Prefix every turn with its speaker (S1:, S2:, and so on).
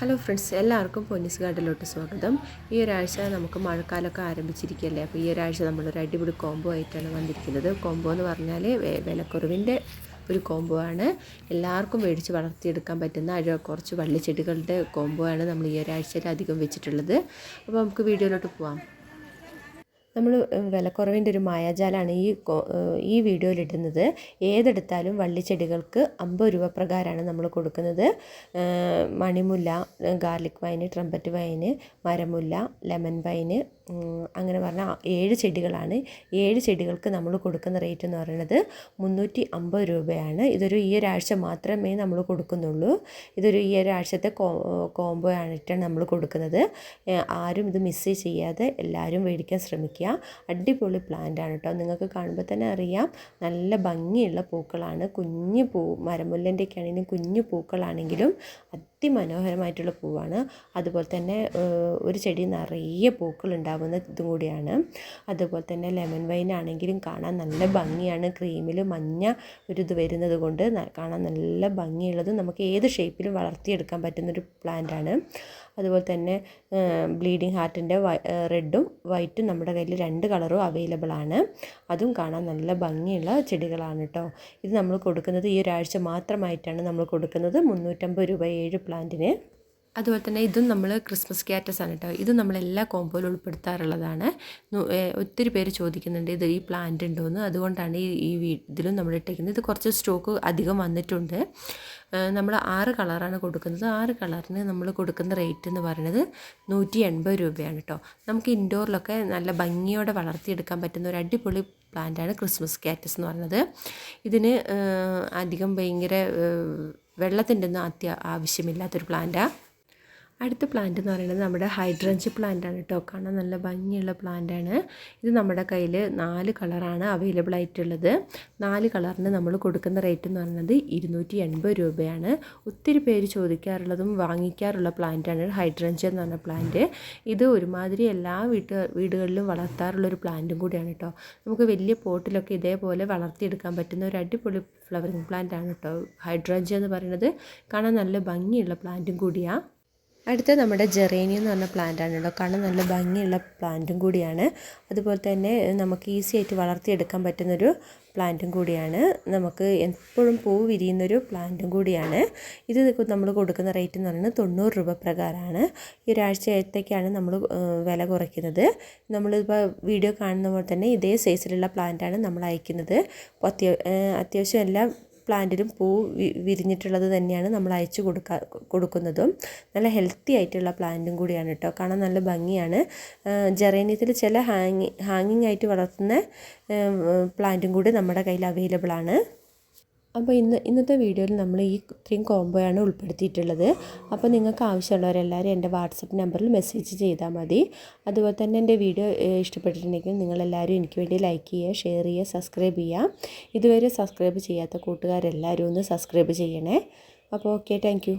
S1: Hello friends, എല്ലാവർക്കും പൊന്നീസ് ഗാർഡനിലോട്ട് സ്വാഗതം. ഈ ഒരാഴ്ച നമുക്ക് മഴക്കാലമൊക്കെ ആരംഭിച്ചിരിക്കുകയല്ലേ. അപ്പോൾ ഈ ഒരാഴ്ച നമ്മളൊരു അടിപൊളി കോംബോ ആയിട്ടാണ് വന്നിരിക്കുന്നത്. കോംബോ എന്ന് പറഞ്ഞാൽ വിലക്കുറവിൻ്റെ ഒരു കോംബോ ആണ്. എല്ലാവർക്കും മേടിച്ച് വളർത്തിയെടുക്കാൻ പറ്റുന്ന കുറച്ച് വള്ളിച്ചെടികളുടെ കോംബോ ആണ് നമ്മൾ ഈ ഒരാഴ്ചയിൽ അധികം വെച്ചിട്ടുള്ളത്. അപ്പോൾ നമുക്ക് വീഡിയോയിലോട്ട് പോവാം. നമ്മൾ വിലക്കുറവിൻ്റെ ഒരു മായാജാലമാണ് ഈ വീഡിയോയിലിടുന്നത്. ഏതെടുത്താലും വള്ളിച്ചെടികൾക്ക് 50 രൂപ പ്രകാരമാണ് നമ്മൾ കൊടുക്കുന്നത്. മണിമുല്ല, ഗാർലിക് വൈന്, ട്രംപറ്റ് വൈന്, മരമുല്ല, ലെമൺ വൈന്, അങ്ങനെ പറഞ്ഞാൽ 7 ചെടികളാണ്. 7 ചെടികൾക്ക് നമ്മൾ കൊടുക്കുന്ന റേറ്റ് എന്ന് പറയുന്നത് 350 രൂപയാണ്. ഇതൊരു ഈ ഒരാഴ്ച മാത്രമേ നമ്മൾ കൊടുക്കുന്നുള്ളൂ. ഇതൊരു ഈ ഒരാഴ്ചത്തെ കോംബോ ആയിട്ടാണ് നമ്മൾ കൊടുക്കുന്നത്. ആരും ഇത് മിസ് ചെയ്യാതെ എല്ലാവരും മേടിക്കാൻ ശ്രമിക്കുക. അടിപൊളി പ്ലാന്റ് ആണ് കേട്ടോ. നിങ്ങൾക്ക് കാണുമ്പോൾ തന്നെ അറിയാം, നല്ല ഭംഗിയുള്ള പൂക്കളാണ്. കുഞ്ഞു മരമുല്ലൻ്റെയൊക്കെ ആണെങ്കിലും കുഞ്ഞു പൂക്കളാണെങ്കിലും അതിമനോഹരമായിട്ടുള്ള പൂവാണ്. അതുപോലെ തന്നെ ഒരു ചെടി നിറയെ പൂക്കൾ ഉണ്ടാകുന്ന ഇതും കൂടിയാണ്. അതുപോലെ തന്നെ ലെമൺ വൈൻ ആണെങ്കിലും കാണാൻ നല്ല ഭംഗിയാണ്. ക്രീമിൽ മഞ്ഞ ഒരു ഇത് വരുന്നത് കൊണ്ട് കാണാൻ നല്ല ഭംഗിയുള്ളത്, നമുക്ക് ഏത് ഷേപ്പിലും വളർത്തിയെടുക്കാൻ പറ്റുന്നൊരു പ്ലാന്റാണ്. അതുപോലെ തന്നെ ബ്ലീഡിങ് ഹാർട്ടിൻ്റെ റെഡും വൈറ്റും നമ്മുടെ കയ്യിൽ 2 കളറും അവൈലബിൾ ആണ്. അതും കാണാൻ നല്ല ഭംഗിയുള്ള ചെടികളാണ് കേട്ടോ. ഇത് നമ്മൾ കൊടുക്കുന്നത് ഈ ഒരാഴ്ച മാത്രമായിട്ടാണ് നമ്മൾ കൊടുക്കുന്നത്. 350 രൂപ 7 പ്ലാന്റിന്. അതുപോലെ തന്നെ ഇതും നമ്മൾ ക്രിസ്മസ് ക്യാറ്റസ് ആണ് കേട്ടോ. ഇത് നമ്മളെല്ലാ കോമ്പോയിലും ഉൾപ്പെടുത്താറുള്ളതാണ്. ഒത്തിരി പേര് ചോദിക്കുന്നുണ്ട് ഇത് ഈ പ്ലാന്റ് ഉണ്ടോയെന്ന്. അതുകൊണ്ടാണ് ഈ ഇതിലും നമ്മൾ ഇട്ടേക്കുന്നത്. ഇത് കുറച്ച് സ്റ്റോക്ക് അധികം വന്നിട്ടുണ്ട്. നമ്മൾ 6 കളറാണ് കൊടുക്കുന്നത്. 6 കളറിന് നമ്മൾ കൊടുക്കുന്ന റേറ്റ് എന്ന് പറയുന്നത് 180 രൂപയാണ് കേട്ടോ. നമുക്ക് ഇൻഡോറിലൊക്കെ നല്ല ഭംഗിയോടെ വളർത്തിയെടുക്കാൻ പറ്റുന്ന ഒരു അടിപൊളി പ്ലാന്റാണ് ക്രിസ്മസ് ക്യാറ്റസ് എന്ന് പറയുന്നത്. ഇതിന് അധികം ഭയങ്കര വെള്ളത്തിൻ്റെ ഒന്നും ആവശ്യമില്ലാത്തൊരു പ്ലാന്റാണ്. അടുത്ത പ്ലാന്റ് എന്ന് പറയുന്നത് നമ്മുടെ ഹൈഡ്രഞ്ച് പ്ലാന്റ് ആണ് കേട്ടോ. കാണാൻ നല്ല ഭംഗിയുള്ള പ്ലാന്റാണ്. ഇത് നമ്മുടെ കയ്യിൽ 4 കളറാണ് അവൈലബിൾ ആയിട്ടുള്ളത്. 4 കളറിന് നമ്മൾ കൊടുക്കുന്ന റേറ്റ് എന്ന് പറയുന്നത് 280 രൂപയാണ്. ഒത്തിരി പേര് ചോദിക്കാറുള്ളതും വാങ്ങിക്കാറുള്ള പ്ലാന്റാണ് ഹൈഡ്രഞ്ച് എന്ന് പറഞ്ഞ പ്ലാന്റ്. ഇത് ഒരുമാതിരി എല്ലാ വീടുകളിലും വളർത്താറുള്ളൊരു പ്ലാന്റും കൂടിയാണ് കേട്ടോ. നമുക്ക് വലിയ പോട്ടിലൊക്കെ ഇതേപോലെ വളർത്തിയെടുക്കാൻ പറ്റുന്ന ഒരു അടിപൊളി ഫ്ലവറിങ് പ്ലാന്റ് ആണ് കേട്ടോ ഹൈഡ്രഞ്ച് എന്ന് പറയുന്നത്. കാണാൻ നല്ല ഭംഗിയുള്ള പ്ലാന്റും കൂടിയാണ്. അടുത്ത നമ്മുടെ ജെറേനിയം എന്ന് പറഞ്ഞ പ്ലാന്റാണ് കേട്ടോ. കാണാൻ നല്ല ഭംഗിയുള്ള പ്ലാന്റും കൂടിയാണ്. അതുപോലെ തന്നെ നമുക്ക് ഈസി ആയിട്ട് വളർത്തിയെടുക്കാൻ പറ്റുന്നൊരു പ്ലാന്റും കൂടിയാണ്. നമുക്ക് എപ്പോഴും പൂ വിരിയുന്നൊരു പ്ലാന്റും കൂടിയാണ്. ഇത് നമ്മൾ കൊടുക്കുന്ന റേറ്റ് എന്ന് പറയുന്നത് 90 രൂപ പ്രകാരമാണ്. ഈ ഒരാഴ്ചത്തേക്കാണ് നമ്മൾ വില കുറയ്ക്കുന്നത്. നമ്മളിപ്പോൾ വീഡിയോ കാണുന്ന പോലെ തന്നെ ഇതേ സൈസിലുള്ള പ്ലാന്റാണ് നമ്മൾ അയക്കുന്നത്. അപ്പോൾ അത്യാവശ്യം എല്ലാം പ്ലാന്റിലും പൂ വിരിഞ്ഞിട്ടുള്ളത് തന്നെയാണ് നമ്മൾ അയച്ചു കൊടുക്കുന്നതും. നല്ല ഹെൽത്തി ആയിട്ടുള്ള പ്ലാന്റും കൂടിയാണ് കേട്ടോ. കാണാൻ നല്ല ഭംഗിയാണ്. ജെറേനിയത്തിൽ ചില ഹാങ്ങിങ് ആയിട്ട് വളർത്തുന്ന പ്ലാന്റും കൂടി നമ്മുടെ കയ്യിൽ അവൈലബിൾ ആണ്. അപ്പോൾ ഇന്നത്തെ വീഡിയോയിൽ നമ്മൾ ഇത്രയും കോംബോയാണ് ഉൾപ്പെടുത്തിയിട്ടുള്ളത്. അപ്പോൾ നിങ്ങൾക്ക് ആവശ്യമുള്ളവരെല്ലാവരും എൻ്റെ വാട്സപ്പ് നമ്പറിൽ മെസ്സേജ് ചെയ്താൽ മതി. അതുപോലെ തന്നെ എൻ്റെ വീഡിയോ ഇഷ്ടപ്പെട്ടിട്ടുണ്ടെങ്കിൽ നിങ്ങളെല്ലാവരും എനിക്ക് വേണ്ടി ലൈക്ക് ചെയ്യുക, ഷെയർ ചെയ്യുക, സബ്സ്ക്രൈബ് ചെയ്യുക. ഇതുവരെ സബ്സ്ക്രൈബ് ചെയ്യാത്ത കൂട്ടുകാരെല്ലാവരും ഒന്ന് സബ്സ്ക്രൈബ് ചെയ്യണേ. അപ്പോൾ ഓക്കെ, താങ്ക് യു.